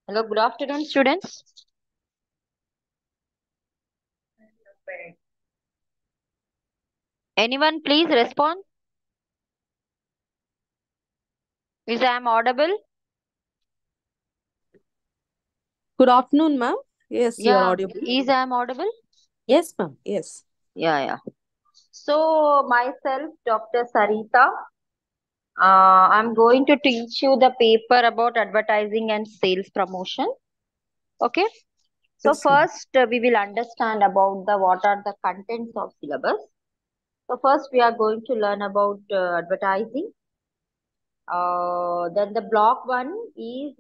Hello, good afternoon, students. Anyone please respond? Is I am audible? Good afternoon, ma'am. Yes, you are Yeah, audible. is I am audible? Yes, ma'am. Yes. Yeah. So, myself, Dr. Sarita, I'm going to teach you the paper about advertising and sales promotion. Okay. So, Yes, ma'am. first we will understand about the what are the contents of syllabus. So, first we are going to learn about advertising. Then the block one is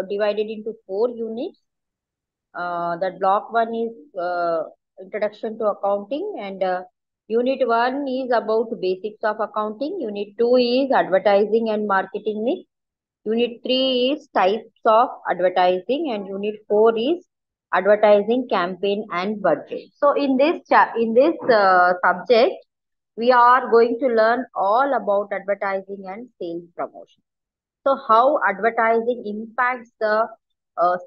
divided into 4 units. That block one is introduction to accounting, and unit one is about basics of accounting. Unit two is advertising and marketing mix. Unit three is types of advertising, and unit four is advertising campaign and budget. So in this subject, we are going to learn all about advertising and sales promotion. So how advertising impacts the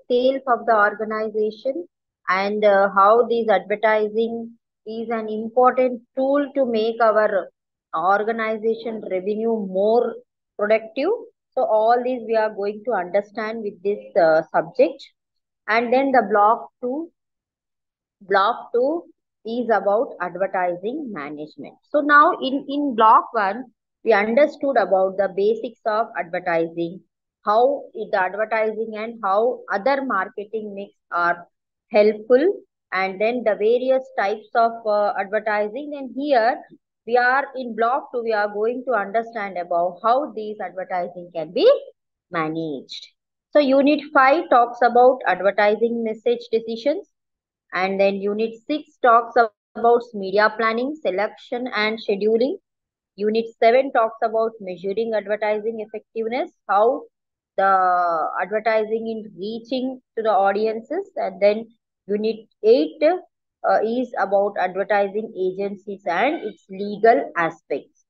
sales of the organization, and how this advertising is an important tool to make our organization revenue more productive. So all these we are going to understand with this subject. And then the block 2 is about advertising management. So now in block 1, we understood about the basics of advertising, how the advertising and how other marketing mix are helpful, and then the various types of advertising. And here we are in block 2, we are going to understand about how these advertising can be managed. So unit 5 talks about advertising message decisions, and then unit 6 talks about media planning, selection and scheduling. Unit 7 talks about measuring advertising effectiveness, how the advertising is reaching to the audiences. And then unit 8 is about advertising agencies and its legal aspects.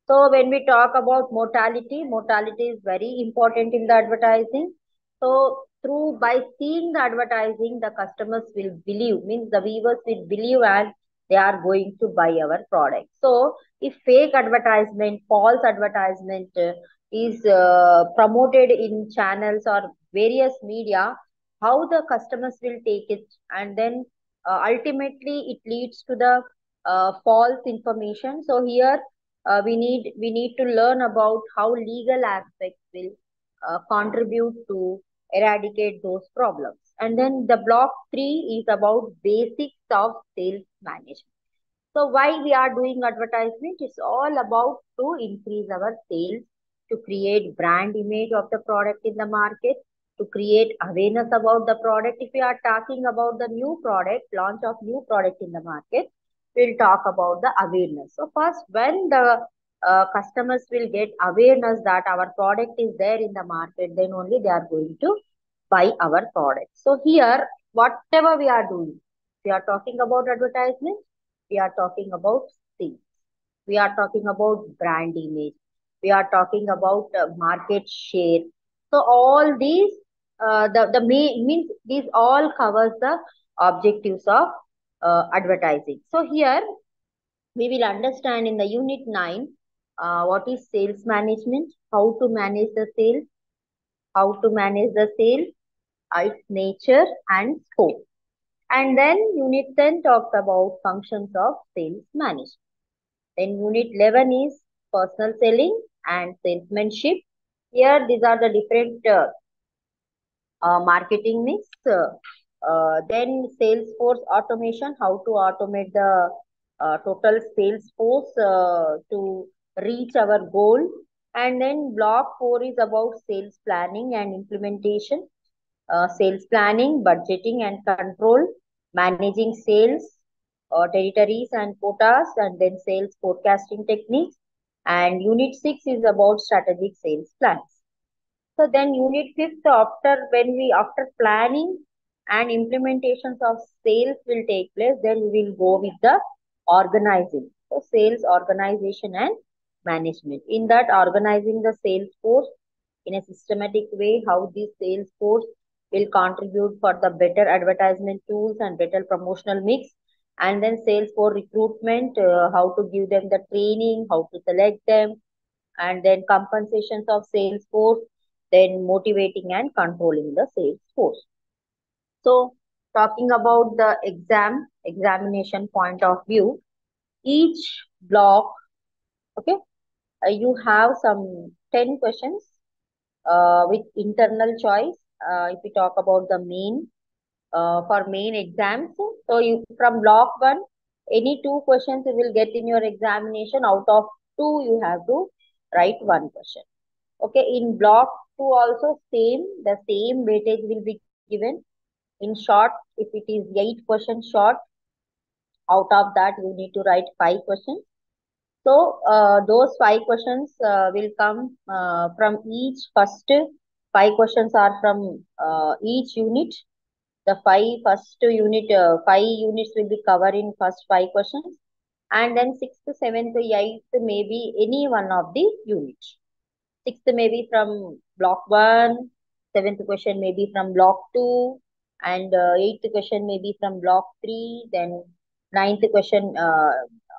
So when we talk about mortality is very important in the advertising. So through by seeing the advertising, the customers will believe, means the viewers will believe, and they are going to buy our product. So if fake advertisement, false advertisement is promoted in channels or various media, how the customers will take it, and then ultimately it leads to the false information. So here we need to learn about how legal aspects will contribute to eradicate those problems. And then the block 3 is about basics of sales management. So why we are doing advertisement? It's all about to increase our sales, to create brand image of the product in the market, to create awareness about the product. If we are talking about the new product, launch of new product in the market, we'll talk about the awareness. So first, when the customers will get awareness that our product is there in the market, then only they are going to buy our product. So here, whatever we are doing, we are talking about advertisement, we are talking about sales, we are talking about brand image, we are talking about market share. So all these, the main means these all covers the objectives of advertising. So here we will understand in the unit 9 what is sales management, how to manage the sales, its nature and scope. And then unit 10 talks about functions of sales management. Then unit 11 is personal selling and salesmanship. Here these are the different marketing mix. Then Salesforce automation, how to automate the total Salesforce to reach our goal. And then block 4 is about sales planning and implementation, sales planning, budgeting and control, managing sales, territories and quotas, and then sales forecasting techniques. And unit 6 is about strategic sales plans. So then unit 5th, after planning and implementations of sales will take place, then we will go with the organizing. So sales organization and management. In that, organizing the sales force in a systematic way, how this sales force will contribute for the better advertisement tools and better promotional mix. And then sales for recruitment, how to give them the training, how to select them, and then compensations of sales force, then motivating and controlling the sales force. So talking about the examination point of view, each block, okay, you have some 10 questions with internal choice. If we talk about the main, for main exams, so you from block 1, any 2 questions you will get in your examination. Out of 2, you have to write 1 question. Okay, in block 2 also the same weightage will be given. In short, if it is 8 questions short, out of that you need to write 5 questions. So those 5 questions will come from each first 5 questions are from each unit. The first unit, 5 units will be covered in first 5 questions, and then sixth, seventh, eighth may be any one of the units. Sixth may be from block 1, seventh question may be from block 2, and eighth question may be from block 3, then ninth question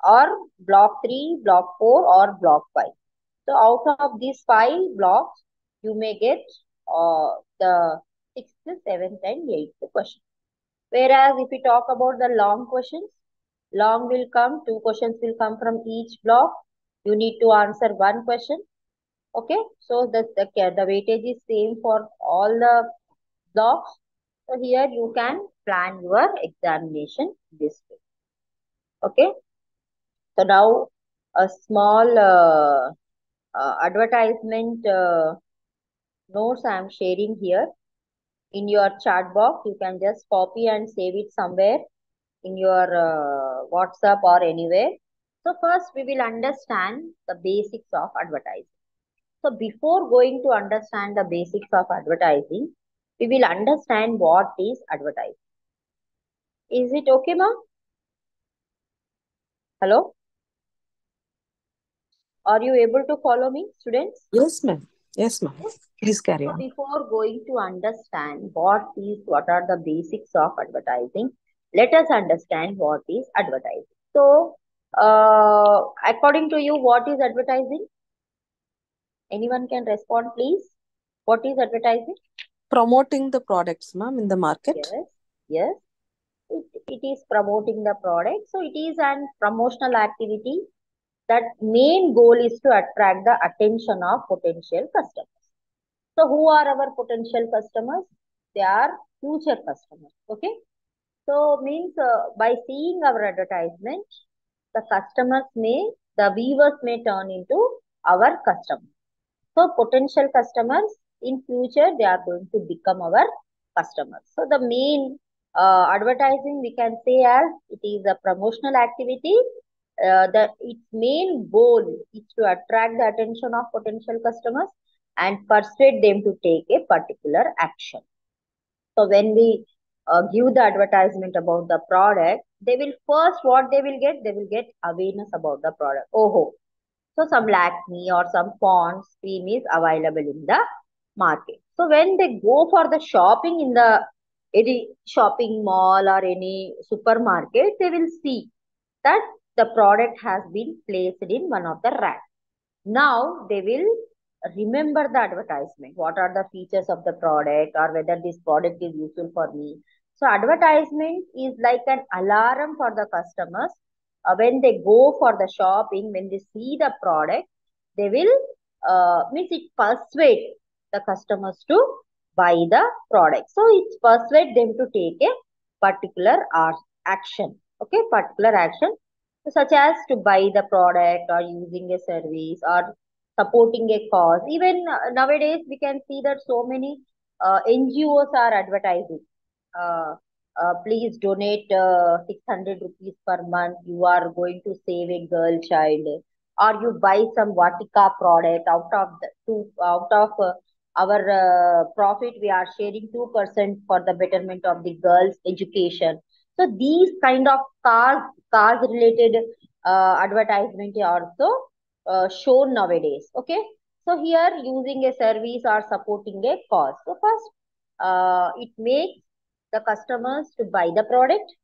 or block 3, block 4, or block 5. So out of these 5 blocks, you may get the sixth, seventh, and eighth question. Whereas if we talk about the long questions, long will come, 2 questions will come from each block. You need to answer 1 question. Okay, so the weightage is same for all the blocks. So here you can plan your examination this way. Okay, so now a small advertisement notes I am sharing here in your chat box. You can just copy and save it somewhere in your WhatsApp or anywhere. So first we will understand the basics of advertising. So before going to understand the basics of advertising, we will understand what is advertising. Is it okay, ma'am? Hello? Are you able to follow me, students? Yes, ma'am. Yes, ma'am. Please carry So on. before going to understand what are the basics of advertising, let us understand what is advertising. So, according to you, what is advertising? Anyone can respond, please. What is advertising? Promoting the products, ma'am, in the market. Yes, yes. It is promoting the product. So it is an promotional activity that main goal is to attract the attention of potential customers. So who are our potential customers? They are future customers. Okay. So means by seeing our advertisement, the viewers may turn into our customers. So potential customers in future, they are going to become our customers. So the main advertising we can say as it is a promotional activity. Its main goal is to attract the attention of potential customers and persuade them to take a particular action. So when we give the advertisement about the product, they will first what they will get? They will get awareness about the product. Oh, so some Lakme or some Pond's cream is available in the market. So when they go for the shopping in the any shopping mall or any supermarket, they will see that the product has been placed in one of the racks. Now they will remember the advertisement. What are the features of the product or whether this product is useful for me. So advertisement is like an alarm for the customers. When they go for the shopping, when they see the product, they will means it persuade the customers to buy the product. So it persuade them to take a particular action. Okay, particular action such as to buy the product or using a service or supporting a cause. Even nowadays, we can see that so many NGOs are advertising. Uh, Please donate 600 rupees per month. You are going to save a girl child. Or you buy some Vatika product out of our profit. We are sharing 2% for the betterment of the girls' education. So these kind of cars related advertisement are also shown nowadays. Okay. So here using a service or supporting a cause. So first it makes the customers to buy the product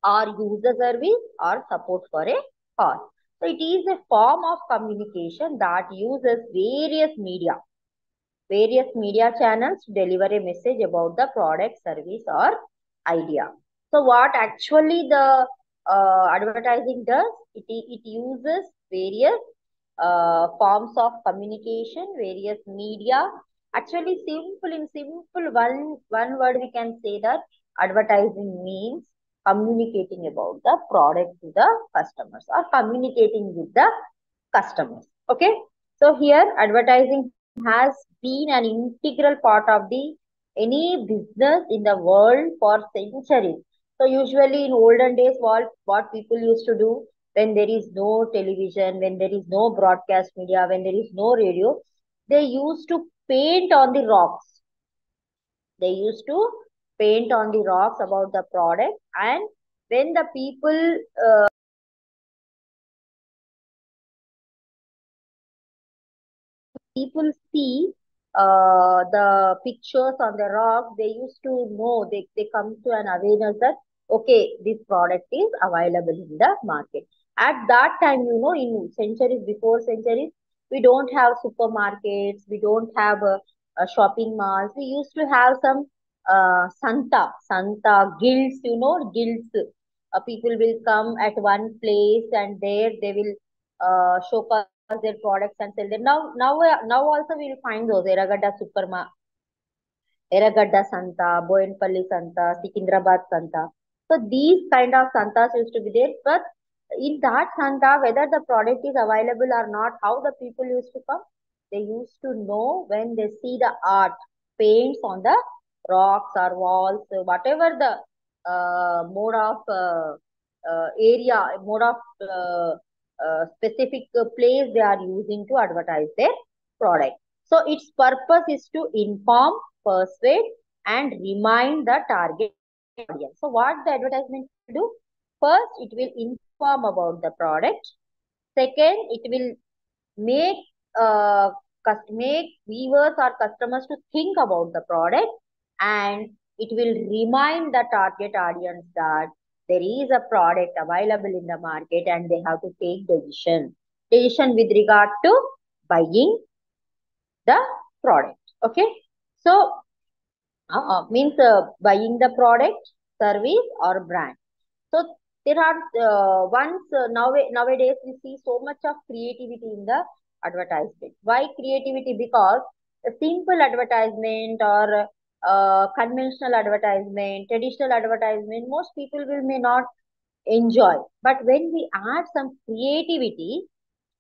or use the service or support for a cause. So it is a form of communication that uses various media channels to deliver a message about the product, service, or idea. So what actually the advertising does, it uses various forms of communication, various media. Actually, in simple one word we can say that advertising means communicating about the product to the customers or communicating with the customers. Okay. So here advertising has been an integral part of the any business in the world for centuries. So usually in olden days, what people used to do when there is no television, when there is no broadcast media, when there is no radio, they used to paint on the rocks. They used to paint on the rocks about the product, and when the people see the pictures on the rock, they used to know, they come to an awareness that, okay, this product is available in the market. At that time, in centuries, before centuries, we don't have supermarkets, we don't have shopping malls. We used to have some Santa guilds, guilds. People will come at one place and there they will showcase their products and sell them. Now also we will find those Eragadda Santa, Boyenpalli Santa, Sikindrabad Santa. So these kind of Santas used to be there. But in that Santa, whether the product is available or not, how the people used to come? They used to know when they see the art, paints on the rocks or walls, whatever the mode of mode of specific place they are using to advertise their product. So its purpose is to inform, persuade, and remind the target audience. So what the advertisement will do? First, it will inform about the product. Second, it will make make viewers or customers to think about the product, and it will remind the target audience that there is a product available in the market and they have to take decision with regard to buying the product. Okay. So means buying the product, service, or brand. So there are nowadays we see so much of creativity in the advertisement. Why creativity? Because a simple advertisement or conventional advertisement, traditional advertisement, most people will may not enjoy. But when we add some creativity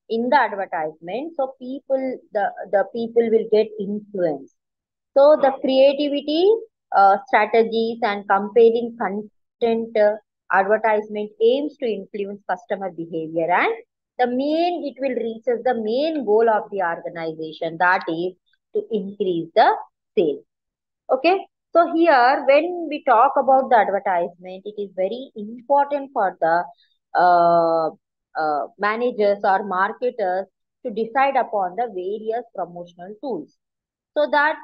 in the advertisement, so the people will get influenced. So the creativity, strategies and compelling content advertisement aims to influence customer behavior, and it will reaches the main goal of the organization, that is to increase the sales. Okay. So here when we talk about the advertisement, it is very important for the managers or marketers to decide upon the various promotional tools so that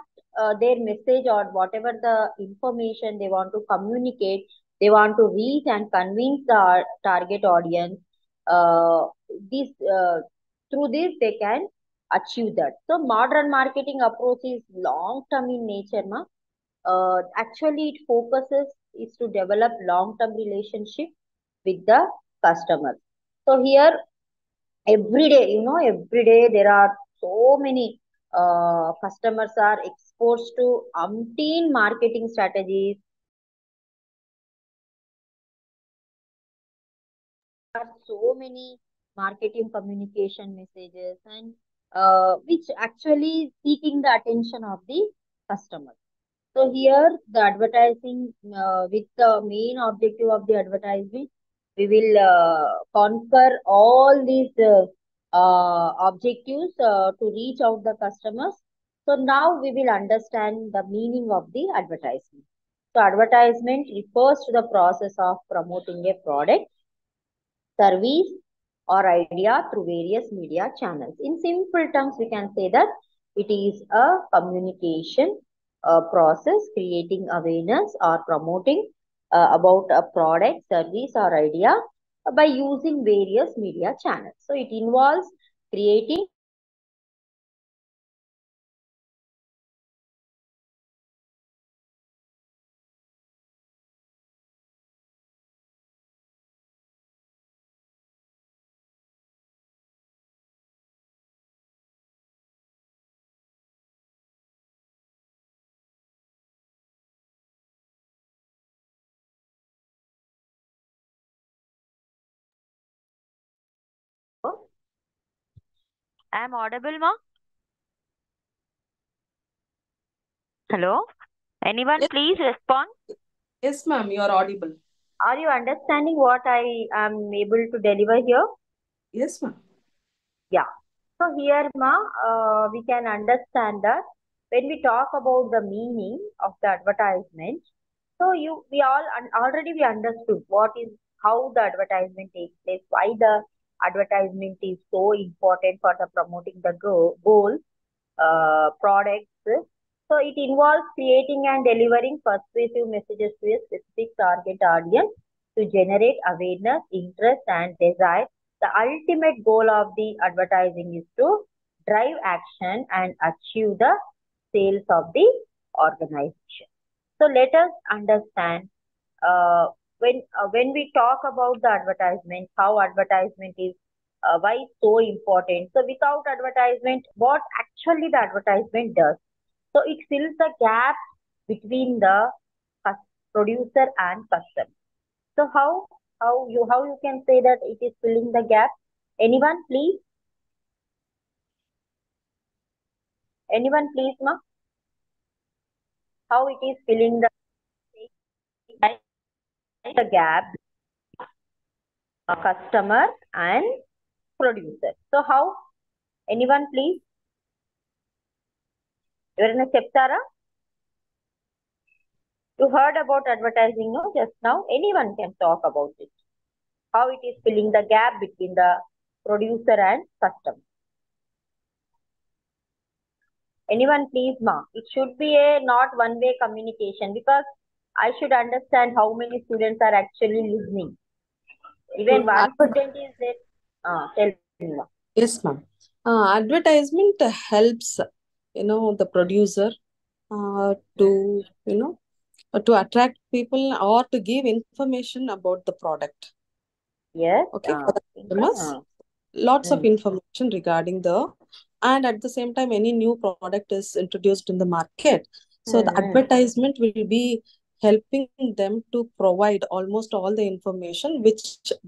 their message or whatever the information they want to communicate, they want to reach and convince the target audience. This through this they can achieve that. So modern marketing approach is long term in nature, ma. Actually, it focuses is to develop long term relationship with the customers. So here every day there are so many customers are exposed to umpteen marketing strategies. There are so many marketing communication messages and which actually seeking the attention of the customer. So here the advertising with the main objective of the advertising, we will conquer all these objectives to reach out the customers. So now we will understand the meaning of the advertisement. So advertisement refers to the process of promoting a product, service, or idea through various media channels. In simple terms, we can say that it is a communication process, creating awareness or promoting about a product, service, or idea by using various media channels. So it involves creating I'm audible, ma? Hello? Anyone Yes, please respond? yes, ma'am, you are audible. Are you understanding what I am able to deliver here? Yes, ma'am. Yeah. So here, ma, we can understand that when we talk about the meaning of the advertisement, so we all already we understood what is how the advertisement takes place, why the advertisement is so important for the promoting the goals, products. So it involves creating and delivering persuasive messages to a specific target audience to generate awareness, interest, and desire. The ultimate goal of the advertising is to drive action and achieve the sales of the organization. So let us understand when we talk about the advertisement, how advertisement is why so important. So without advertisement, what actually the advertisement does? So it fills the gap between the producer and customer. So how you can say that it is filling the gap? Anyone please? Anyone please, ma? How it is filling the gap customer and producer. So how? Anyone please? ఎవరైనా చెప్తారా? You heard about advertising, no? Just now. Anyone can talk about it. How it is filling the gap between the producer and customer. Anyone please, ma? It should be a not one-way communication because I should understand how many students are actually listening. Even one student is there. Tell me, ma. Yes, ma'am. Advertisement helps, the producer to, to attract people or to give information about the product. Yes. Okay, for the customers. Uh, Lots of mm, information regarding the, and at the same time any new product is introduced in the market, so the mm, advertisement will be helping them to provide almost all the information which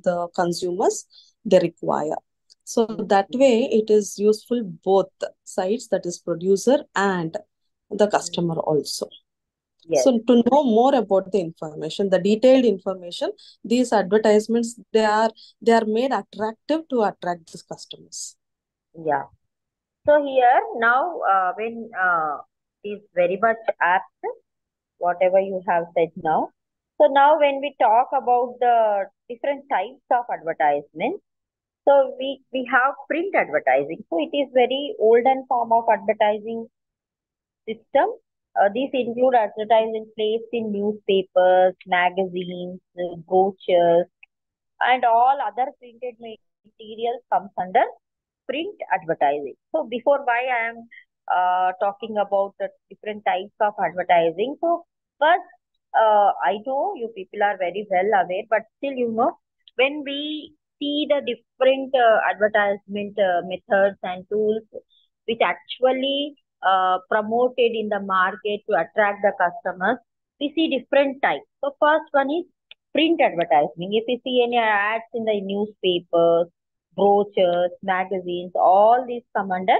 the consumers they require. So that way it is useful both sides, that is producer and the customer also. yes. So to know more about the information, the detailed information, these advertisements they are made attractive to attract these customers. Yeah. So here now, when is very much apt, whatever you have said now. So now when we talk about the different types of advertisement, so we have print advertising. So it is very olden form of advertising system. These include advertising placed in newspapers, magazines, brochures, and all other printed materials comes under print advertising. So before why I am talking about the different types of advertising. So first, I know you people are very well aware, but still, when we see the different advertisement methods and tools which actually promoted in the market to attract the customers, we see different types. So first one is print advertising. If you see any ads in the newspapers, brochures, magazines, all these come under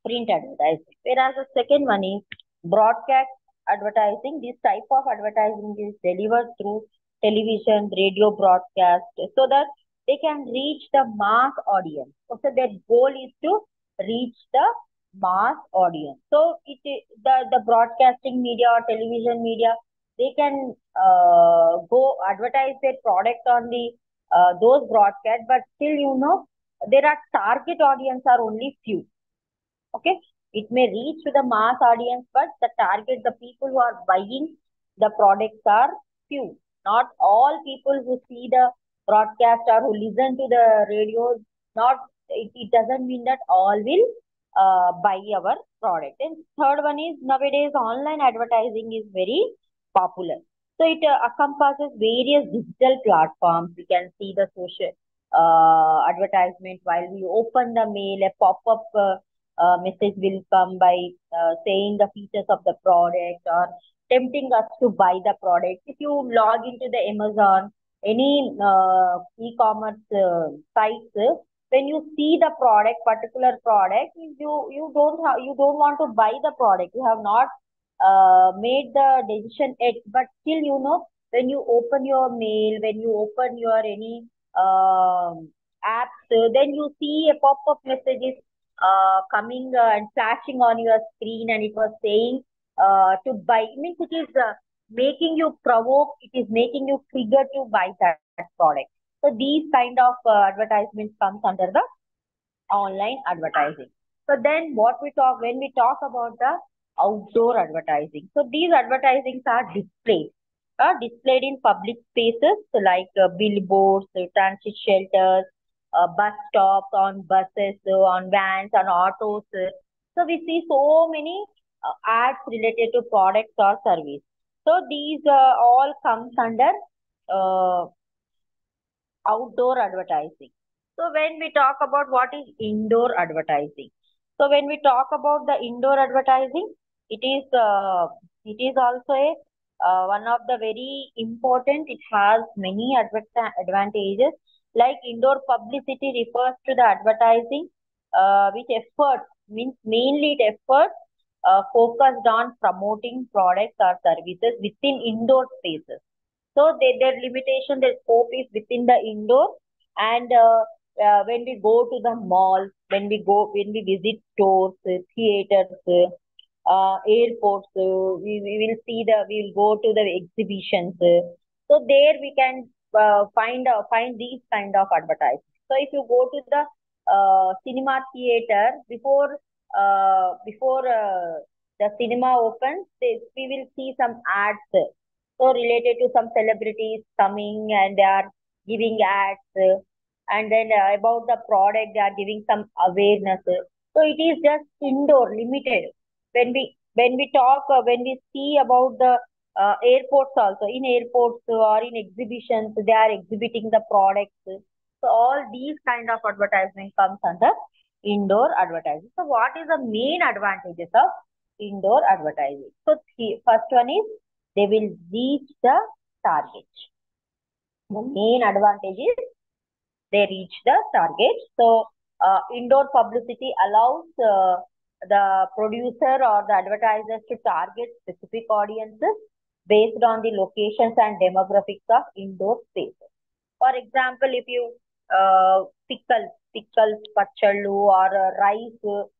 print advertising. Whereas the second one is broadcast advertising. This type of advertising is delivered through television, radio broadcast, so that they can reach the mass audience. So their goal is to reach the mass audience. So the broadcasting media or television media, they can go advertise their product on the those broadcasts, but still there are target audience are only few. Okay. It may reach to the mass audience, but the target, the people who are buying the products are few. Not all people who see the broadcast or who listen to the radio, not it doesn't mean that all will buy our product. And third one is nowadays online advertising is very popular. So it encompasses various digital platforms. We can see the social advertisement while we open the mail, a pop-up message will come by saying the features of the product or tempting us to buy the product. If you log into the Amazon, any e-commerce sites, when you see the product, particular product, you don't want to buy the product. You have not made the decision yet, but still when you open your mail, when you open your any apps, then you see a pop-up messages coming and flashing on your screen, and it was saying to buy. It means it is making you provoke, it is making you trigger to buy that product. So these kind of advertisements comes under the online advertising. So then what we talk, when we talk about the outdoor advertising, so these advertisings are displayed in public spaces, so like billboards, transit shelters, bus stops, on buses, on vans, on autos. So we see so many ads related to products or service. So these all comes under uh, outdoor advertising. So when we talk about what is indoor advertising, so when we talk about the indoor advertising, it is also a one of the very important. It has many advantages. Like indoor publicity refers to the advertising which efforts means mainly it efforts focused on promoting products or services within indoor spaces. So their limitation, their scope is within the indoor. And when we go to the mall, when we visit stores, theaters, airports, we will see we will go to the exhibitions. So there we can find these kind of advertisements. So if you go to the cinema theater before the cinema opens, we will see some ads so related to some celebrities coming and they are giving ads, and then about the product they are giving some awareness. So it is just indoor, limited. When we see about the airports also, in airports or in exhibitions, they are exhibiting the products. So all these kind of advertisement comes under indoor advertising. So what is the main advantages of indoor advertising? So first one is they will reach the target. The main advantage is they reach the target. So indoor publicity allows the producer or the advertisers to target specific audiences based on the locations and demographics of indoor spaces. For example, if you pickles, pachallu or rice. So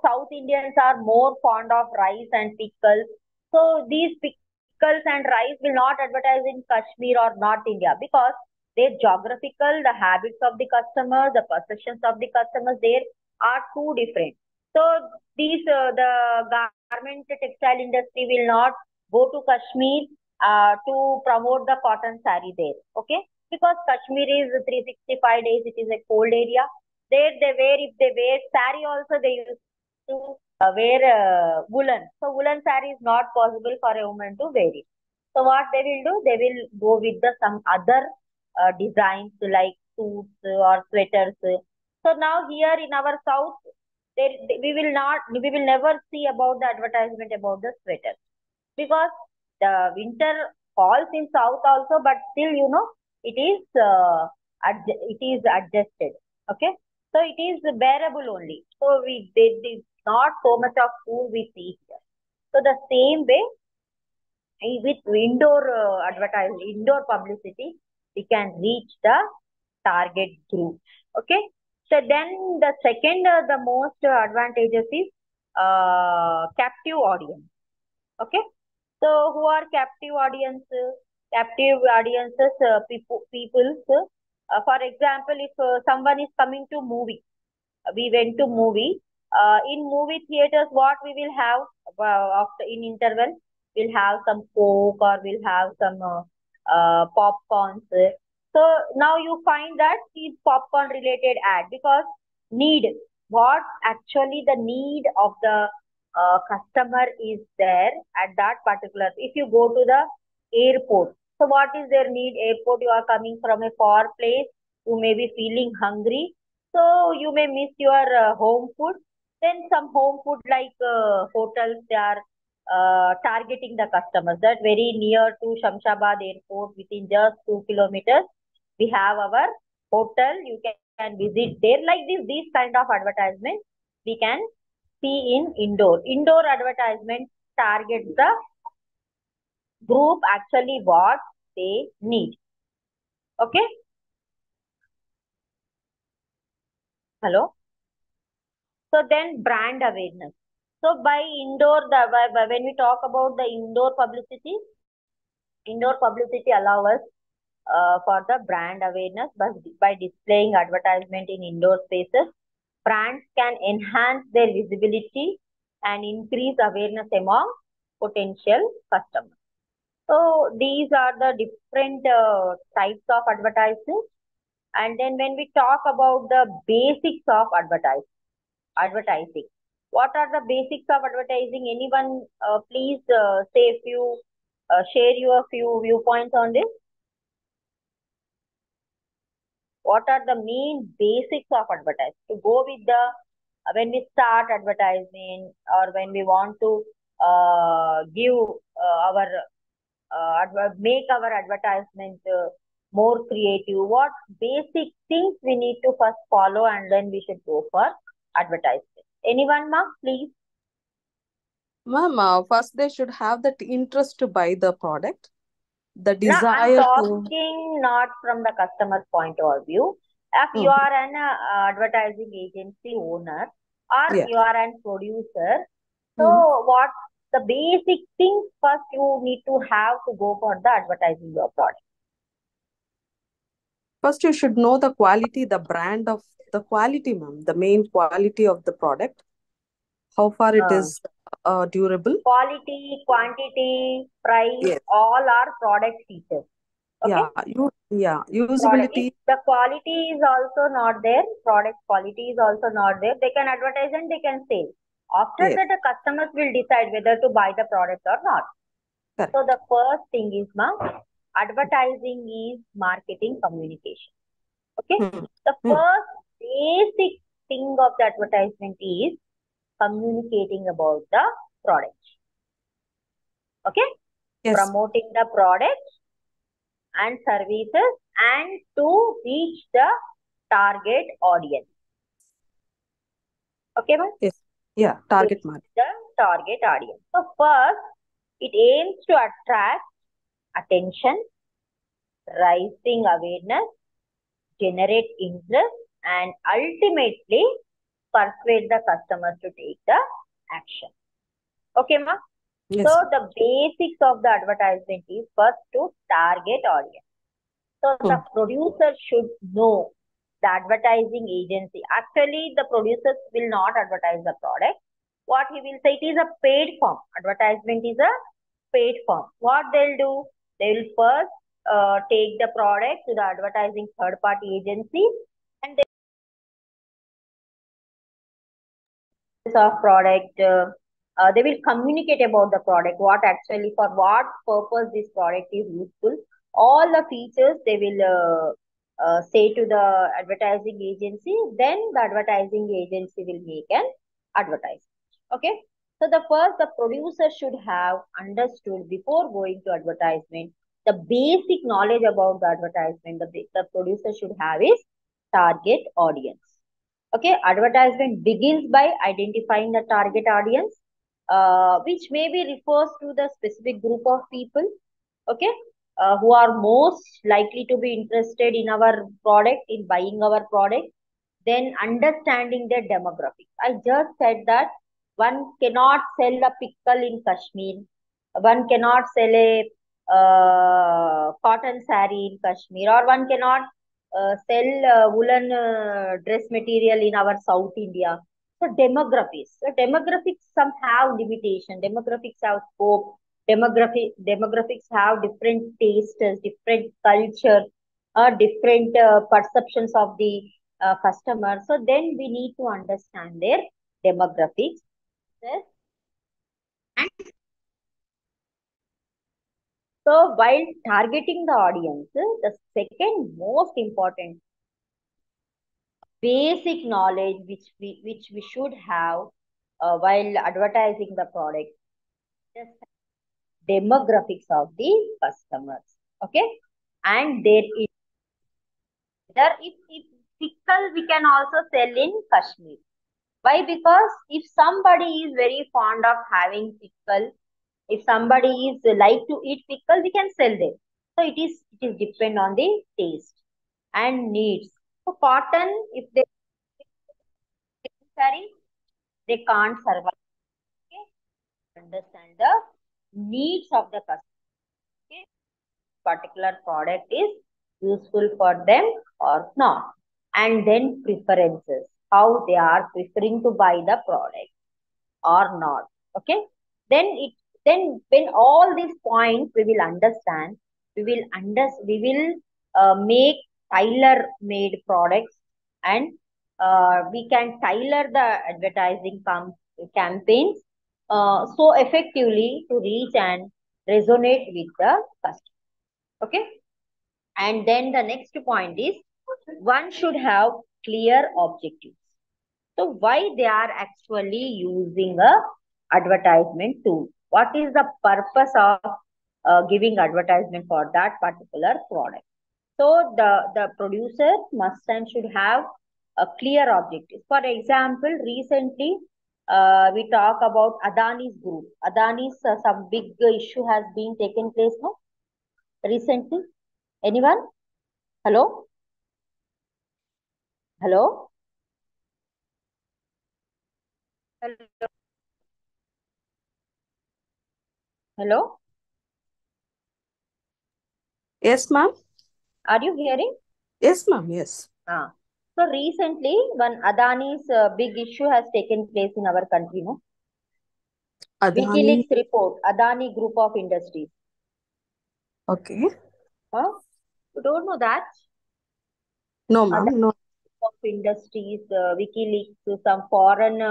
South Indians are more fond of rice and pickles. So these pickles and rice will not advertise in Kashmir or North India because their geographical, the habits of the customers, the perceptions of the customers there are too different. So the garment textile industry will not go to Kashmir to promote the cotton saree there. Okay, because Kashmir is 365 days, it is a cold area. There they wear, if they wear saree also, they used to wear woolen. So woolen saree is not possible for a woman to wear it. So what they will do, they will go with the some other designs like suits or sweaters. So now here in our south, we will never see about the advertisement about the sweater because the winter falls in south also, but still it is it is adjusted. Okay, so it is bearable only. So there is not so much of food we see here. So the same way with indoor advertising, indoor publicity, we can reach the target group. Okay, so then the second the most advantages is captive audience. Okay, so who are captive audience? Captive audiences, people. For example, if someone is coming to movie, we went to movie. In movie theaters, what we will have after in interval, we'll have some coke or we'll have some popcorns. So now you find that these popcorn related ad because need what actually the need of the customer is there at that particular. If you go to the airport, so what is their need? Airport, you are coming from a far place, you may be feeling hungry, so you may miss your home food. Then some home food like hotels, they are targeting the customers. That very near to Shamshabad airport, within just 2 kilometers, we have our hotel. You can visit there. Like this, these kind of advertisement we can see in indoor. Indoor advertisement targets the group actually what they need. Okay. Hello. So then brand awareness. So by indoor, when we talk about the indoor publicity allow us for the brand awareness by displaying advertisement in indoor spaces. Brands can enhance their visibility and increase awareness among potential customers. So these are the different types of advertising. And then when we talk about the basics of advertising. What are the basics of advertising? Anyone, please share your few viewpoints on this. What are the main basics of advertising? To go with the when we start advertising or when we want to give our make our advertisement more creative, what basic things we need to first follow and then we should go for advertising. Anyone, ma, please? Ma'am, first they should have that interest to buy the product, the No, I'm desire to. talking not from the customer's point of view. If you Mm, are an advertising agency owner or yeah. you are an producer, Mm. so what the basic things first you need to have to go for the advertising your product? First, you should know the quality, the brand of the quality, ma'am, the main quality of the product, how far it Uh, is durable. Quality, quantity, price, Yes. all are product features. Okay. Yeah, Product. If usability. the quality is also not there, product quality is also not there, they can advertise and they can sell. After Yes, that, the customers will decide whether to buy the product or not. So correct. the first thing is, advertising is marketing communication. Okay. Hmm. The Hmm. first basic thing of the advertisement is communicating about the product. Okay. Yes, Promoting the product and services and to reach the target audience. Okay, ma'am? yes. Yeah, To target reach market. the target audience. So first, it aims to attract attention, raising awareness, generate interest, and ultimately persuade the customers to take the action. Okay, ma'am? So Yes. the basics of the advertisement is first to target audience. So the Hmm. producer should know the advertising agency. Actually, the producers will not advertise the product. What he will say, it is a paid form. Advertisement is a paid form. What they'll do, they will first take the product to the advertising third party agency and of product, they will communicate about the product, what actually for what purpose this product is useful. All the features they will say to the advertising agency. Then the advertising agency will make an advertisement. Okay. So the first, the producer should have understood before going to advertisement the basic knowledge about the advertisement. The producer should have is target audience. Okay, advertisement begins by identifying the target audience, which maybe refers to the specific group of people, okay, who are most likely to be interested in our product, in buying our product. Then understanding their demographics. I just said that one cannot sell a pickle in Kashmir. One cannot sell a cotton saree in Kashmir, or one cannot sell woolen dress material in our South India. So demographics. So demographics some have limitation. Demographics have scope. Demographics have different tastes, different culture, or different perceptions of the customer. So then we need to understand their demographics. Yes. And so while targeting the audience, the second most important basic knowledge which we should have while advertising the product is demographics of the customers. Okay, and there is there if pickle we can also sell in Kashmir. Why? Because if somebody is very fond of having pickle, if somebody is like to eat pickle, we can sell them. So it is depend on the taste and needs. So cotton, if they carry, they can't survive. Okay? Understand the needs of the customer. Okay? Particular product is useful for them or not. And then preferences, how they are preferring to buy the product or not. Okay, then it then when all these points we will understand, we will make tailor made products, and we can tailor the advertising campaigns so effectively to reach and resonate with the customer. Okay, and then the next point is one should have clear objectives. So why they are actually using a advertisement tool? What is the purpose of giving advertisement for that particular product? So the producer must and should have a clear objective. For example, recently we talk about Adani's group. Adani's some big issue has been taken place now recently. Anyone? Hello? Hello? Hello? Hello? Yes, ma'am. Are you hearing? Yes, ma'am. Yes. Ah. So recently, one Adani's big issue has taken place in our country, no? Adani. WikiLeaks report, Adani Group of Industries. Okay. Huh? You don't know that? No, Adani ma'am. No. Group of Industries, WikiLeaks, some foreign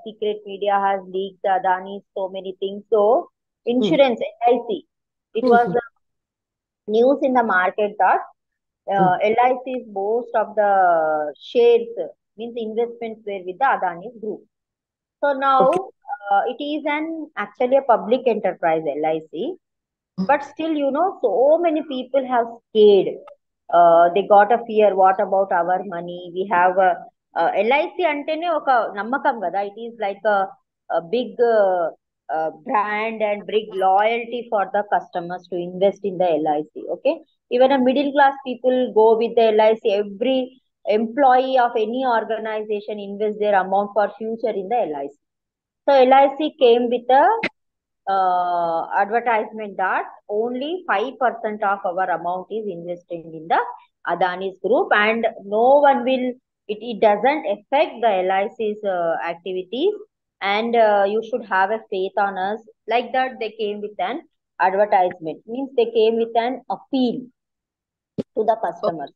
secret media has leaked Adani so many things. So Hmm. insurance, LIC, it was Hmm. news in the market that Hmm. LIC's most of the shares means investments were with the Adani group. So Okay. now it is an actually a public enterprise LIC, but still so many people have scared. They got a fear. What about our money? We have a LIC అంటేనే ఒక నమ్మకం కదా. It is like a big brand and big loyalty for the customers to invest in the LIC. Okay, even a middle class people go with the LIC. Every employee of any organization invest their amount for future in the LIC. So LIC came with a advertisement that only 5% of our amount is invested in the Adani's group, and no one will, it doesn't affect the LIC's activities, and you should have a faith on us. Like that, they came with an advertisement, means they came with an appeal to the customers.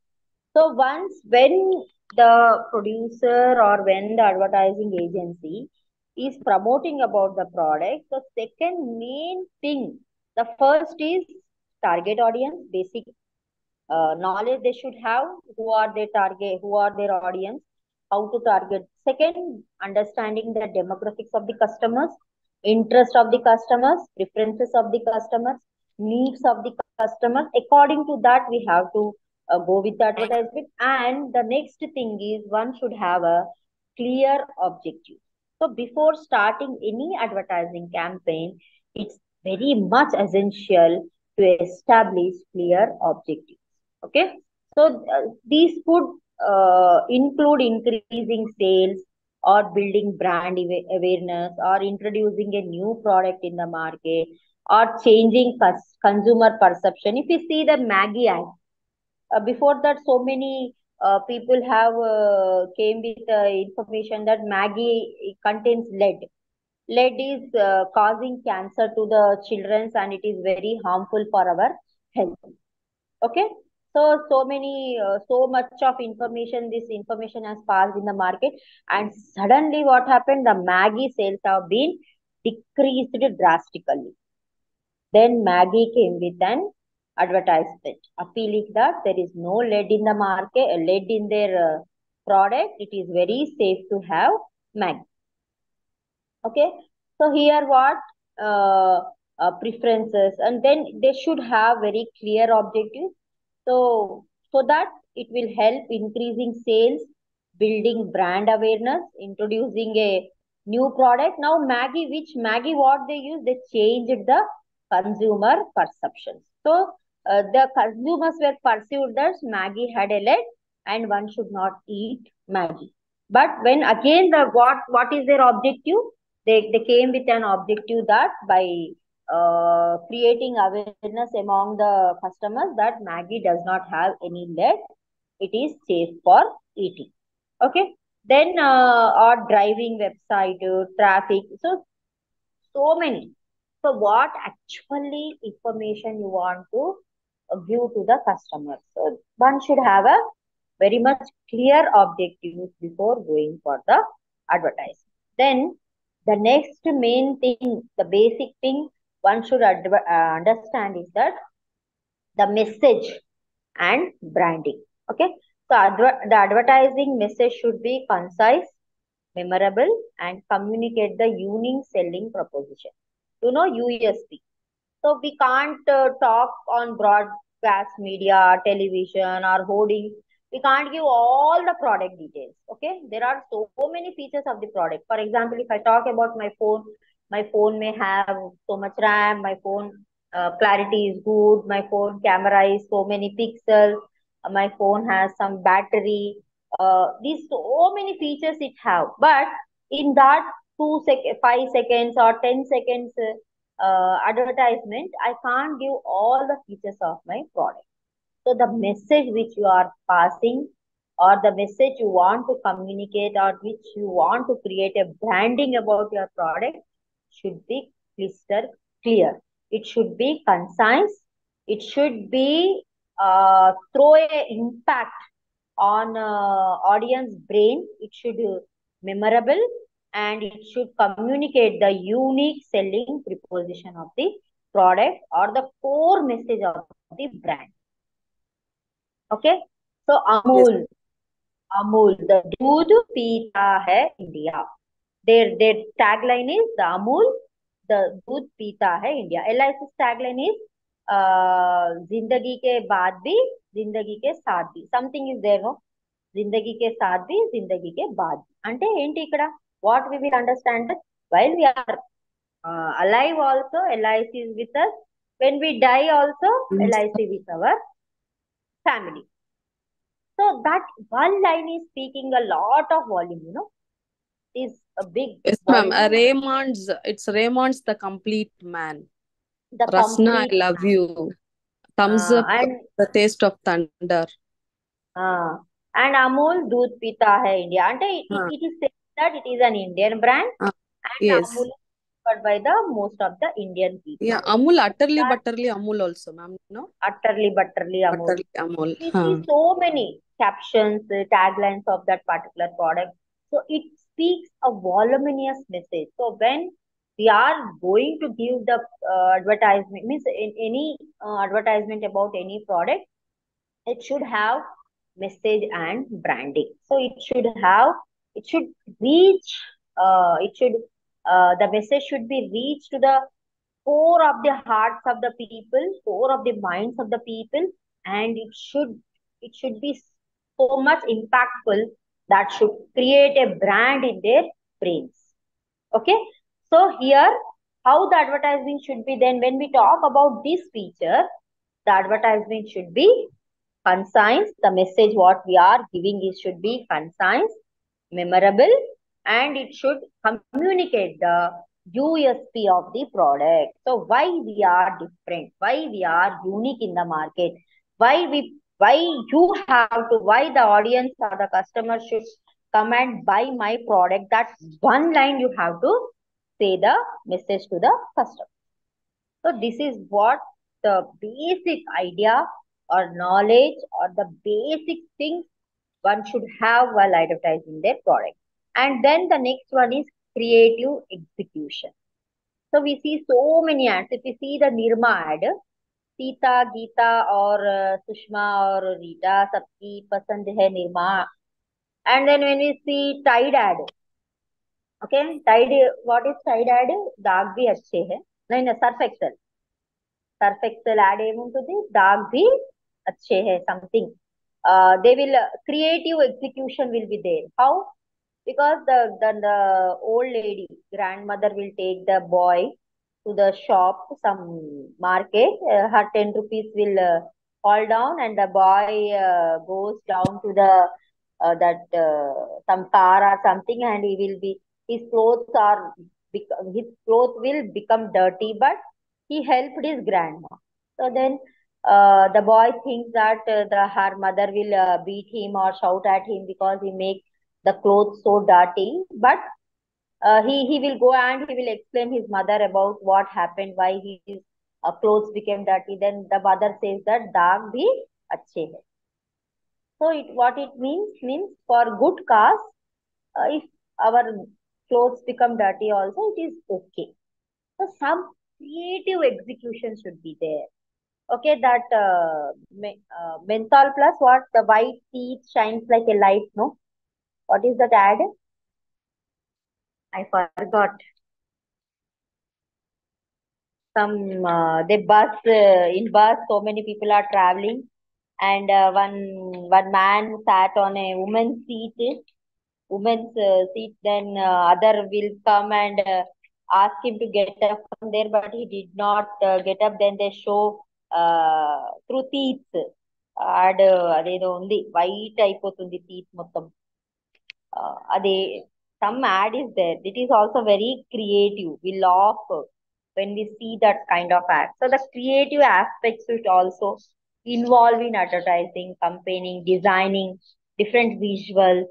So once when the producer or when the advertising agency is promoting about the product, the second main thing, the first is target audience, basic knowledge they should have, who are their target, who are their audience, how to target. Second, understanding the demographics of the customers, interest of the customers, preferences of the customers, needs of the customers. According to that, we have to go with the advertisement. And the next thing is one should have a clear objective. So before starting any advertising campaign, it's very much essential to establish clear objectives. Okay, so these could include increasing sales or building brand awareness or introducing a new product in the market or changing consumer perception. If you see the Maggie ad, before that so many people have came with information that Maggie contains lead. Lead is causing cancer to the children and it is very harmful for our health. Okay. So many, so much of information, this information has passed in the market, and suddenly what happened? The Maggie sales have been decreased drastically. Then Maggie came with an advertisement appealing that there is no lead in the market, lead in their product. It is very safe to have Maggie. Okay. So here what preferences, and then they should have very clear objectives. So that it will help increasing sales, building brand awareness, introducing a new product. Now Maggie, which Maggie what they use, they changed the consumer perceptions. So the consumers were perceived that Maggie had a lead and one should not eat Maggie. But when again the what is their objective? They came with an objective that by creating awareness among the customers that Maggie does not have any lead, it is safe for eating. Okay. Then or driving website, traffic. So many. So what actually information you want to give to the customers? So one should have a very much clear objectives before going for the advertising. Then the next main thing, the basic thing one should understand is that the message and branding. Okay. So the advertising message should be concise, memorable, and communicate the unique selling proposition. USP. So we can't talk on broadcast media, television, or hoarding. We can't give all the product details. Okay, there are so many features of the product. For example, if I talk about my phone may have so much RAM. My phone clarity is good. My phone camera is so many pixels. My phone has some battery. These so many features it have. But in that 5 seconds or 10 seconds advertisement, I can't give all the features of my product. So the message which you are passing, or the message you want to communicate, or which you want to create a branding about your product should be crystal clear. It should be concise. It should be throw a impact on audience brain. It should be memorable, and it should communicate the unique selling proposition of the product or the core message of the brand. Okay. So Yes. Amul, the दूध पीता है India. Their tagline is the Amul, the दूध पीता है India. LIC's tagline is जिंदगी के बाद भी, जिंदगी के साथ भी. Something is there, no? जिंदगी के साथ भी, जिंदगी के बाद भी. అంటే ఏంటి ఇక్కడ? What we will understand that while we are alive also, LIC is with us. When we die also, LIC with our family. So that one line is speaking a lot of volume, is a big Yes, ma'am. volume. It's Raymond's The Complete Man. The Rasna, I complete love you. Thumbs up, and The Taste of Thunder. and Amul दूध पीता है India. And Uh, it is said that it is an Indian brand, uh, and Amul yes. is preferred by the most of the Indian people. Yeah, Amul, utterly, That butterly Amul also, ma'am. No? utterly butterly Amul. Butterly Amul. We see so many captions, taglines of that particular product. So it speaks a voluminous message. So when we are going to give the advertisement, means in any advertisement about any product, it should have message and branding. So it should reach, the message should be reached to the core of the hearts of the people, core of the minds of the people, and it should be so much impactful that should create a brand in their brains. Okay. So here, how the advertising should be then when we talk about this feature, the advertisement should be concise. The message what we are giving is should be concise, memorable, and it should communicate the USP of the product. So why we are different, why we are unique in the market, why we why you have to, why the audience or the customer should come and buy my product. That one line you have to say the message to the customer. So this is what the basic idea or knowledge or the basic things one should have while advertising their product. And then the next one is creative execution. So we see so many ads. If you see the Nirma ad, Sita, Geeta or Sushma or Rita, sabki pasand hai Nirma. And then when we see Tide ad, okay, Tide, what is Tide ad? Daag bhi अच्छे है. नहीं ना, Surf Excel. Surf Excel ad ఏముంటుంది? Daag bhi अच्छे है, something. They will, creative execution will be there. How? Because the old lady grandmother will take the boy to the shop, some market. Her 10 rupees will fall down, and the boy goes down to the that some car or something, and he will be, his clothes are his clothes will become dirty, but he helped his grandma. So then the boy thinks that her mother will beat him or shout at him because he makes the clothes so dirty. But he will go and he will explain his mother about what happened, why his clothes became dirty. Then the mother says that daag bhi अच्छे hai. So what it means for good cause, if our clothes become dirty also, it is okay. So some creative execution should be there. Okay, that menthol plus what, the white teeth shines like a light. No, what is that ad? I forgot. Some they bus, in bus so many people are traveling, and one man sat on a woman's seat. Then other will come and ask him to get up from there, but he did not get up. Then they show through teeth ad, అదేదో ఉంది, white అయిపోతుంది teeth మొత్తం. Ade, some ad is there. It is also very creative. We laugh when we see that kind of ad. So the creative aspects should also involve in advertising, campaigning, designing different visuals,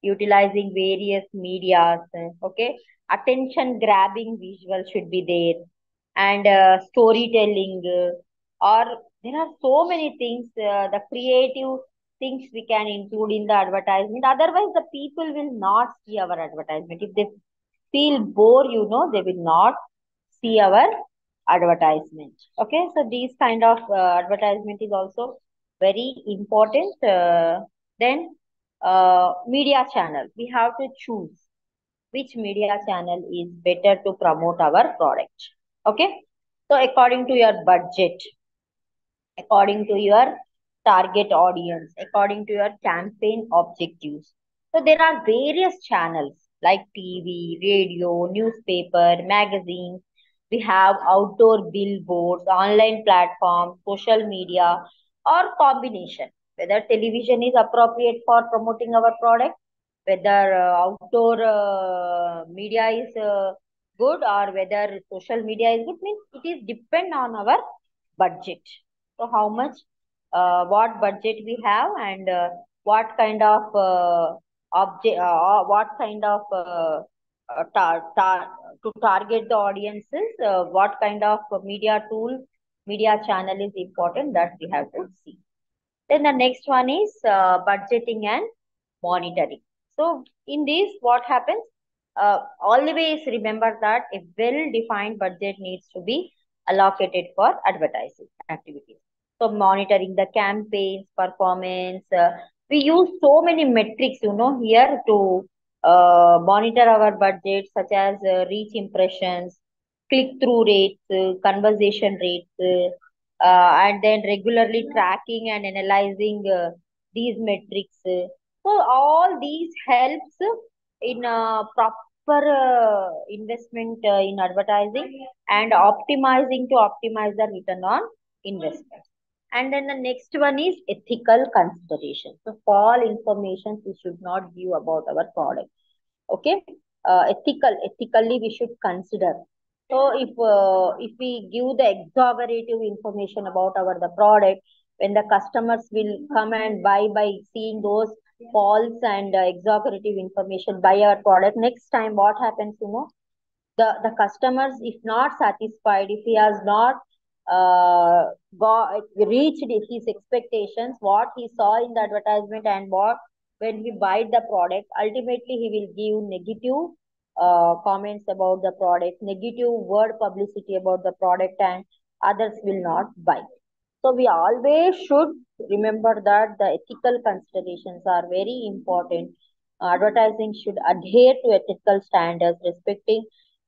utilizing various medias. Okay, attention grabbing visual should be there, and storytelling. Or there are so many things. The creative things we can include in the advertisement. Otherwise, the people will not see our advertisement. If they feel bored, they will not see our advertisement. Okay, so these kind of advertisement is also very important. Then media channel, we have to choose which media channel is better to promote our product. Okay, so according to your budget, according to your target audience, according to your campaign objectives. So there are various channels like TV, radio, newspaper, magazines. We have outdoor billboards, online platforms, social media, or combination. Whether television is appropriate for promoting our product, whether outdoor media is good, or whether social media is good, means it is depend on our budget. So how much, what budget we have, and what kind of what kind of to target the audiences, what kind of media tool, media channel is important, that we have to see. Then the next one is budgeting and monitoring. So in this, what happens? Always remember that a well-defined budget needs to be allocated for advertising activities. So monitoring the campaigns, performance. We use so many metrics, here to monitor our budget, such as reach impressions, click-through rates, conversation rates, and then regularly tracking and analyzing these metrics. So all these helps in proper investment in advertising, and optimizing to optimize the return on investment. And then the next one is ethical consideration. So all information we should not give about our product. Okay, ethically we should consider. So if we give the exaggerative information about our the product, when the customers will come and buy by seeing those false and exaggerative information by our product. Next time, what happens, the customers, if not satisfied, if he has not reached his expectations, what he saw in the advertisement and what when he buy the product, ultimately he will give negative comments about the product, negative word publicity about the product, and others will not buy. So we always should remember that the ethical considerations are very important. Advertising should adhere to ethical standards, respecting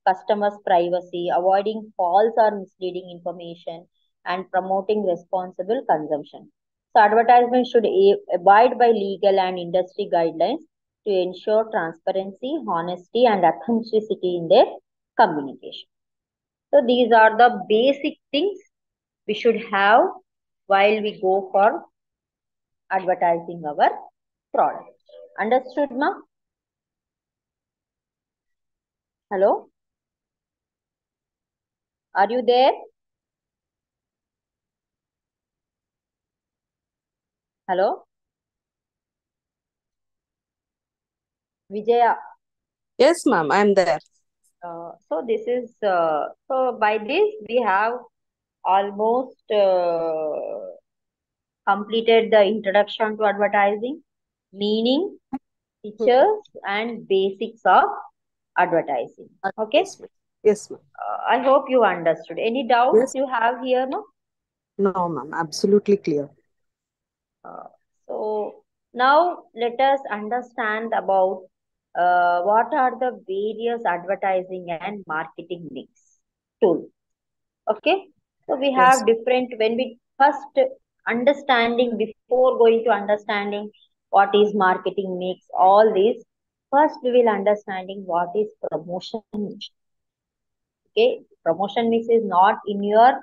customers' privacy, avoiding false or misleading information, and promoting responsible consumption. So advertisement should abide by legal and industry guidelines to ensure transparency, honesty, and authenticity in their communication. So these are the basic things we should have while we go for advertising our product. Understood, ma? Hello? Are you there? Hello? Vijaya. Yes, ma'am, I'm there. So this is, so by this we have almost completed the introduction to advertising, meaning, Mhm. features and basics of advertising. Okay. Advertisement. Yes, ma'am. I hope you understood. Any doubts Yes. you have here, no? No, ma'am. Absolutely clear. Uh, so now let us understand about what are the various advertising and marketing mix tool. Okay, so we Yes. have different, when we first understanding, before going to understanding what is marketing mix, all this, first we will understanding what is promotion mix. Okay, promotion mix is not in your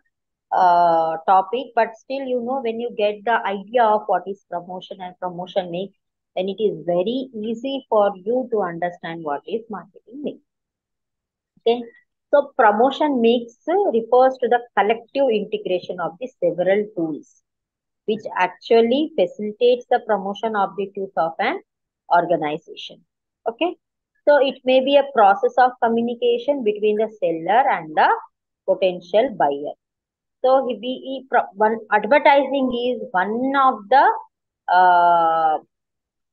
topic, but still, when you get the idea of what is promotion and promotion mix, then it is very easy for you to understand what is marketing mix. Okay, so promotion mix refers to the collective integration of the several tools, which actually facilitates the promotion objectives of an organization. Okay, so it may be a process of communication between the seller and the potential buyer. So one advertising is uh,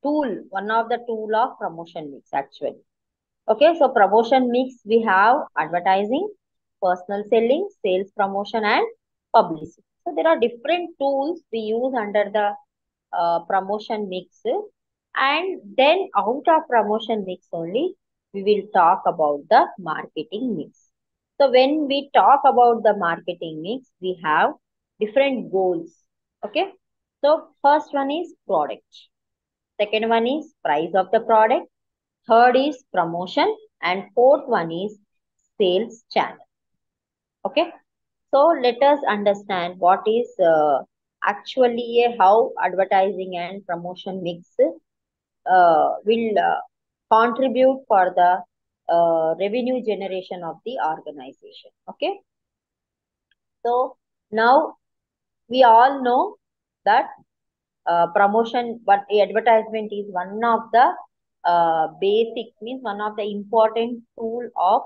one of the tool of promotion mix actually. Okay, so promotion mix we have advertising, personal selling, sales promotion, and publicity. So there are different tools we use under the promotion mix, and then out of promotion mix only we will talk about the marketing mix. So when we talk about the marketing mix, we have different goals. Okay, so first one is product, second one is price of the product, third is promotion, and fourth one is sales channel. Okay, so let us understand what is actually how advertising and promotion mix will contribute for the revenue generation of the organization. Okay, so now we all know that promotion, but advertisement is one of the basic, means one of the important tool of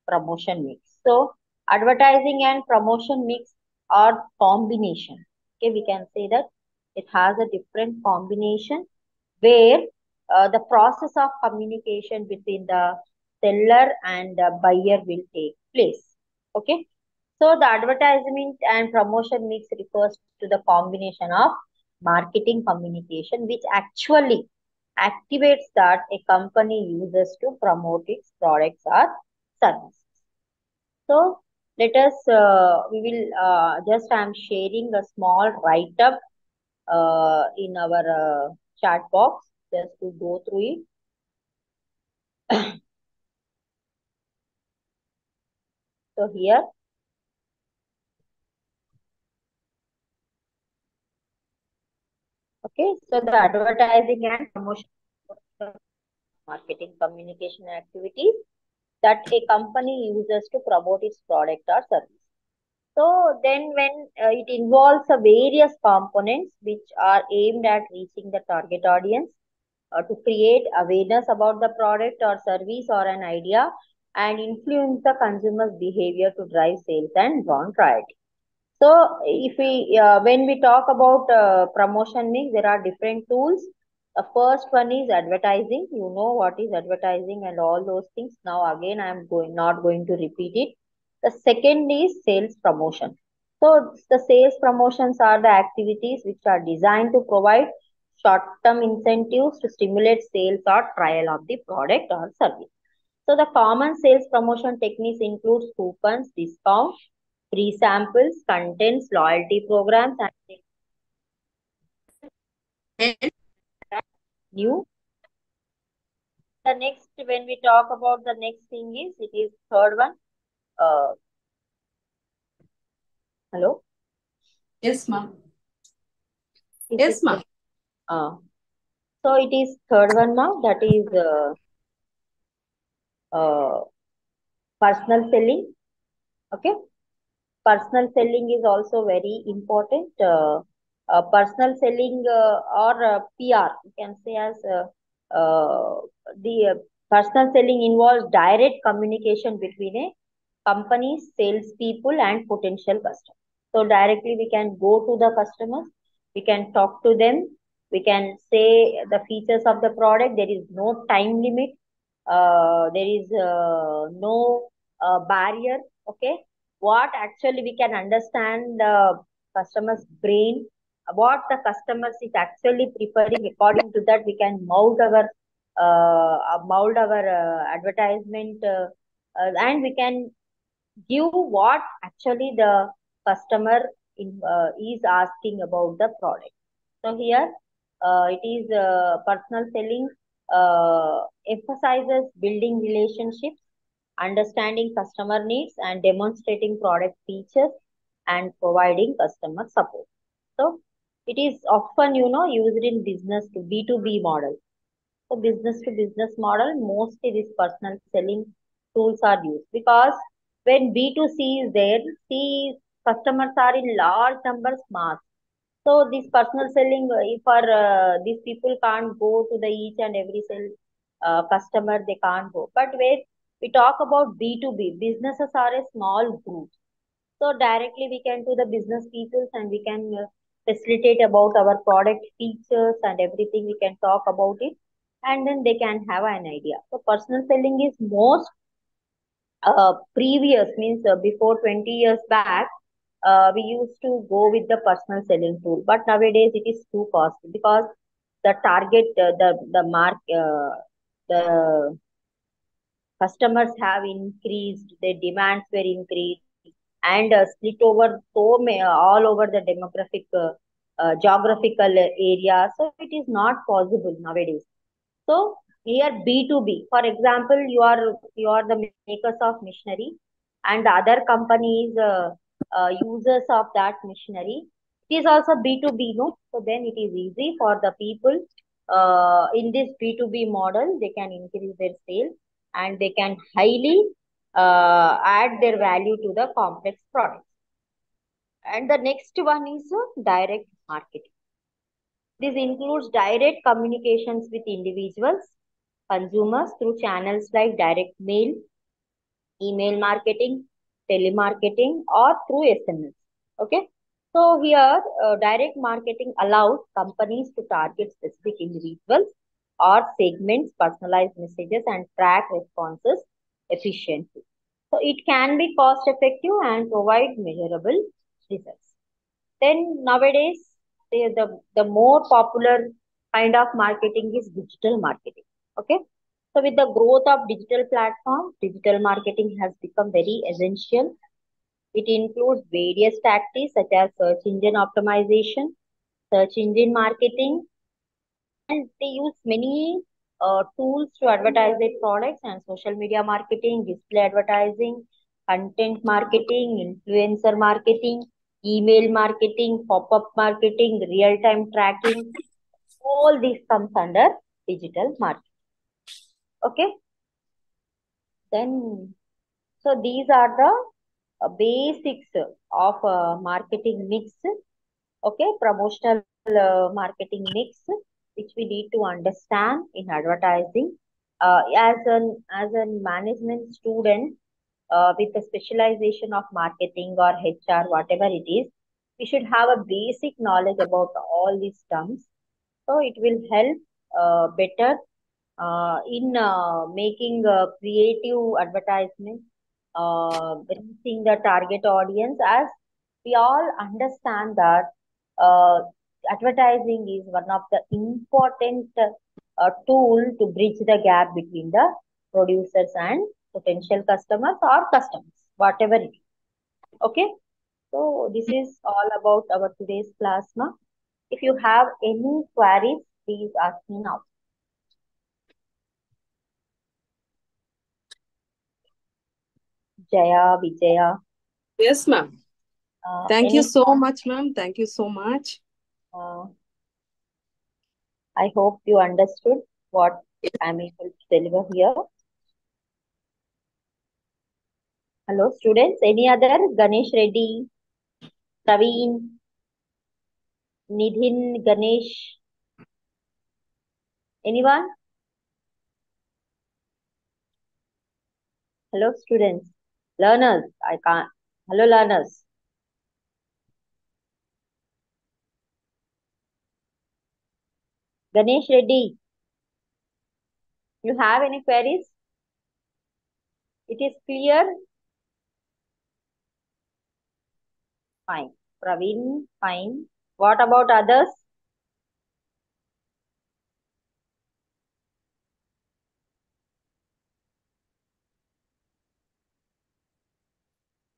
promotion mix. So advertising and promotion mix are combination. Okay, we can say that it has a different combination where the process of communication between the seller and the buyer will take place. Okay, so the advertisement and promotion mix refers to the combination of marketing communication, which actually activates that a company uses to promote its products or services. So let us, we will just, I am sharing a small write-up in our chat box just to go through it. So here, okay, so the advertising and promotion marketing communication activities that a company uses to promote its product or service. So then when it involves various components which are aimed at reaching the target audience, to create awareness about the product or service or an idea, and influence the consumer's behavior to drive sales and brand priority. So if we when we talk about promotion mix, there are different tools. The first one is advertising. You know what is advertising and all those things. Now again, I am not going to repeat it. The second is sales promotion. So the sales promotions are the activities which are designed to provide short-term incentives to stimulate sales or trial of the product or service. So the common sales promotion techniques includes coupons, discounts, free samples, contents, loyalty programs, and new. The next, when we talk about the next thing is, it is third one. Uh, Hello? Yes, ma'am. Is it? Yes, ma'am. Uh, so it is third one now. That is uh, personal selling. Okay. Personal selling is also very important. Personal selling or PR, you can say as the personal selling involves direct communication between a company's salespeople and potential customers. So directly we can go to the customers, we can talk to them, we can say the features of the product. There is no time limit. There is no barrier. Okay, what actually we can understand the customer's brain, what the customers is actually preferring. According to that, we can mold our advertisement, and we can give what actually the customer is asking about the product. So here it is personal selling emphasizes building relationships, understanding customer needs, and demonstrating product features and providing customer support. So it is often, used in business to B2B model. So business to business model, mostly these personal selling tools are used, because when B2C is there, see, customers are in large numbers, mass. So this personal selling, if these people can't go to the each and every customer, they can't go. But where we talk about B2B, businesses are a small group. So directly we can to the business peoples, and we can facilitate about our product features and everything. We can talk about it, and then they can have an idea. So personal selling is most previous, means before 20 years back, we used to go with the personal selling tool, but nowadays it is too costly, because the target, the mark, the customers have increased, their demands were increased, and split over all over the demographic, geographical area. So it is not possible nowadays. So here B2B, for example, you are the makers of machinery, and the other company is users of that machinery. It is also B2B, no? So then it is easy for the people in this B2B model. They can increase their sales, and they can highly add their value to the complex products. And the next one is direct marketing. This includes direct communications with individuals, consumers through channels like direct mail, email marketing, telemarketing, or through SMS. Okay. So here, direct marketing allows companies to target specific individuals or segments, personalized messages, and track responses efficiently. So it can be cost effective and provide measurable results. Then nowadays, the more popular kind of marketing is digital marketing. Okay. So with the growth of digital platforms, digital marketing has become very essential. It includes various tactics such as search engine optimization, search engine marketing, and they use many tools to advertise their products, and social media marketing, display advertising, content marketing, influencer marketing, email marketing, pop-up marketing, real-time tracking. All these comes under digital marketing. Okay. Then, so these are the basics of marketing mix, okay, promotional marketing mix, which we need to understand in advertising. As a management student with a specialization of marketing or HR, whatever it is, we should have a basic knowledge about all these terms. So it will help better in making creative advertisement, reaching the target audience, as we all understand that uh, advertising is one of the important tool to bridge the gap between the producers and potential customers or customers, whatever it is. Okay, so this is all about our today's plasma. If you have any queries, please ask me now. Jaya, Vijaya, Yes, ma'am. Thank you any, so much, ma'am. Thank you so much. uh, I hope you understood what I'm able to deliver here. Hello, students. Any other? Ganesh Reddy, Praveen, Nidhin, Ganesh. Anyone? Hello, students. Learners. I can't. Hello, learners. Ganesh Reddy, you have any queries? It is clear? Fine. Praveen, fine. What about others?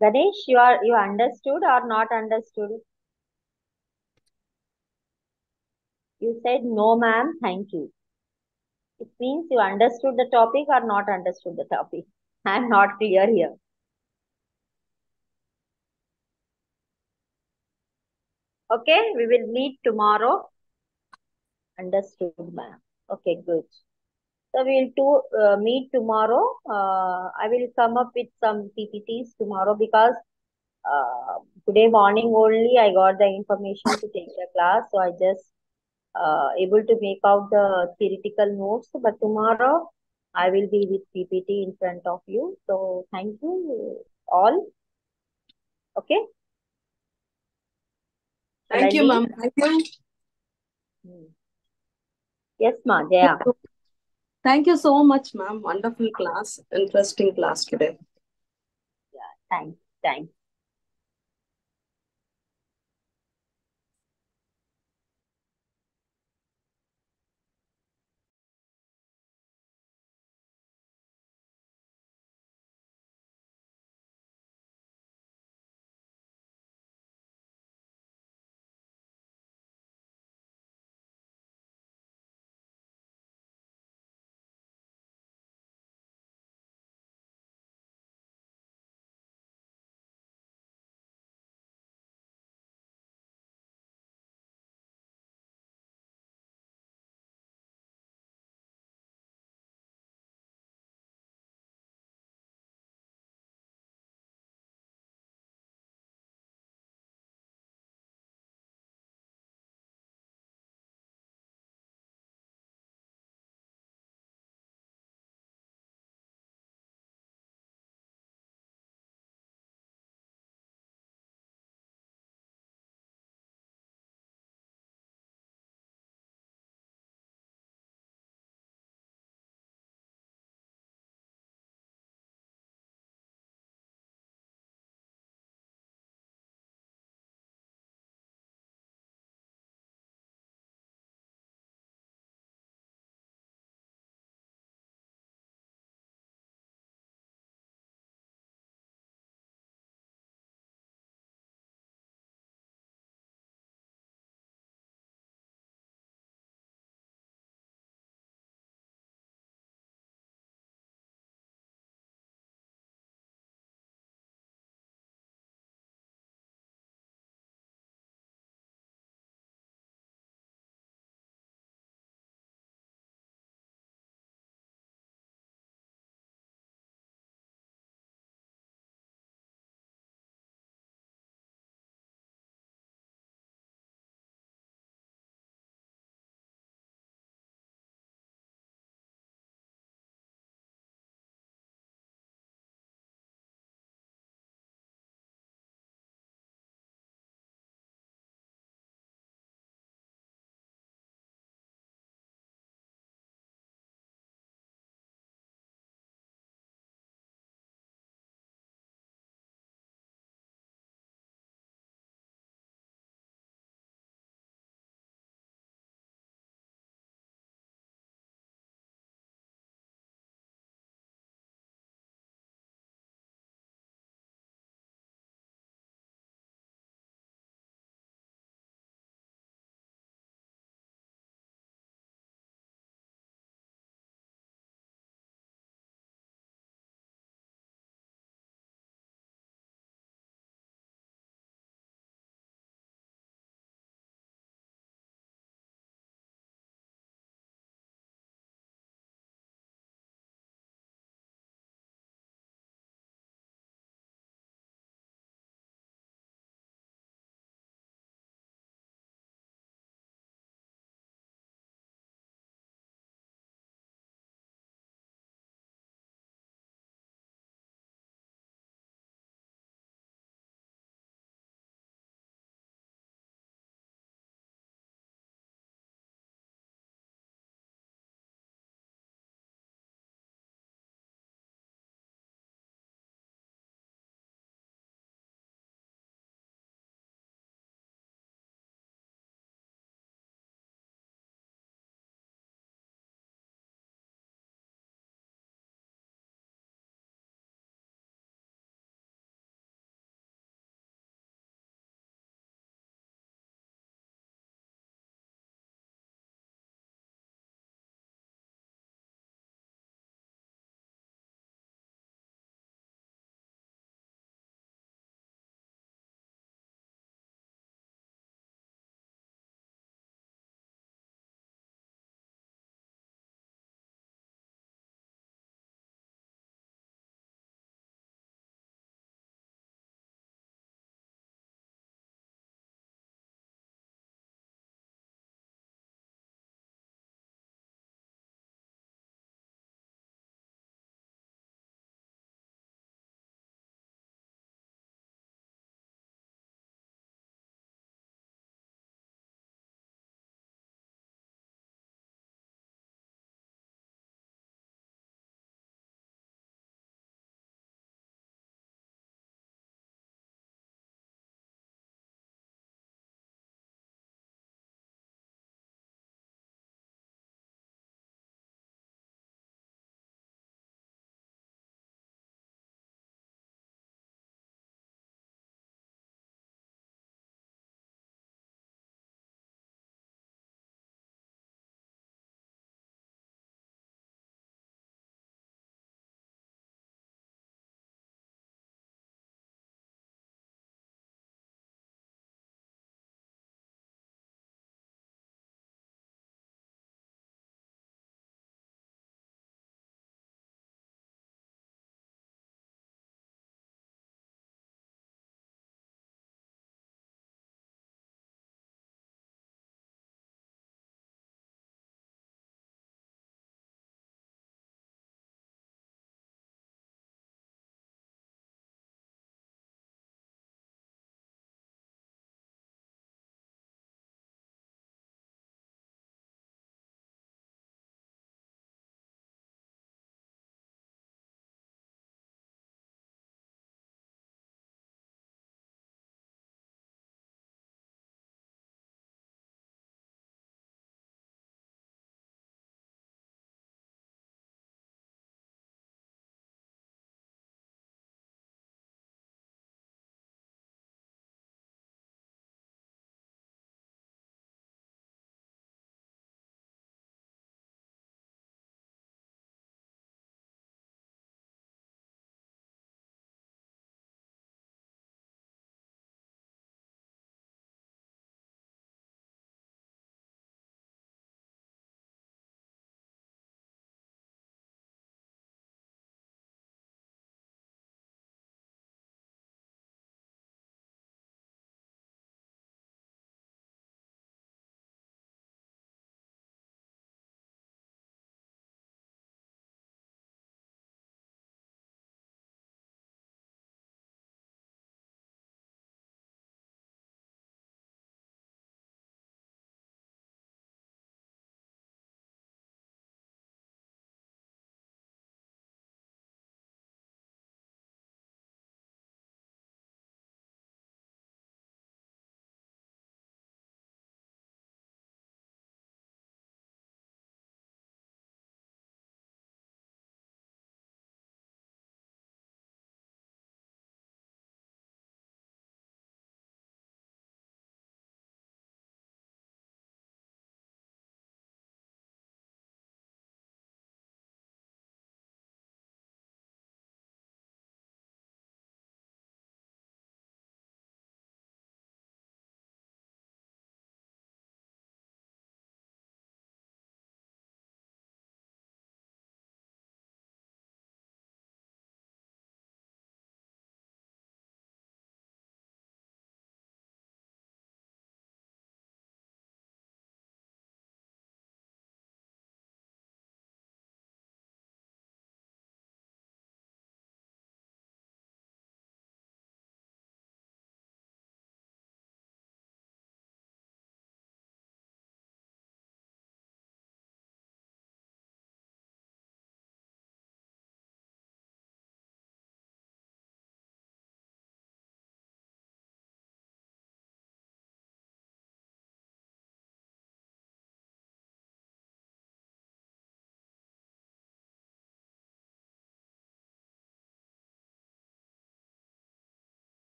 Ganesh, you understood or not understood? You said no, ma'am. Thank you. It means you understood the topic or not understood the topic. I'm not clear here. Okay, we will meet tomorrow. Understood, ma'am. Okay, good. So meet tomorrow. I will come up with some PPTs tomorrow because today morning only I got the information to take the class. So I just able to make out the theoretical notes. But tomorrow I will be with PPT in front of you. So thank you all. Okay. Shall I Thank you, leave? ma'am. Thank you. Hmm. Yes, ma, Jaya. Thank you so much, ma'am. Wonderful class. Interesting class today. Yeah, thanks. Thanks.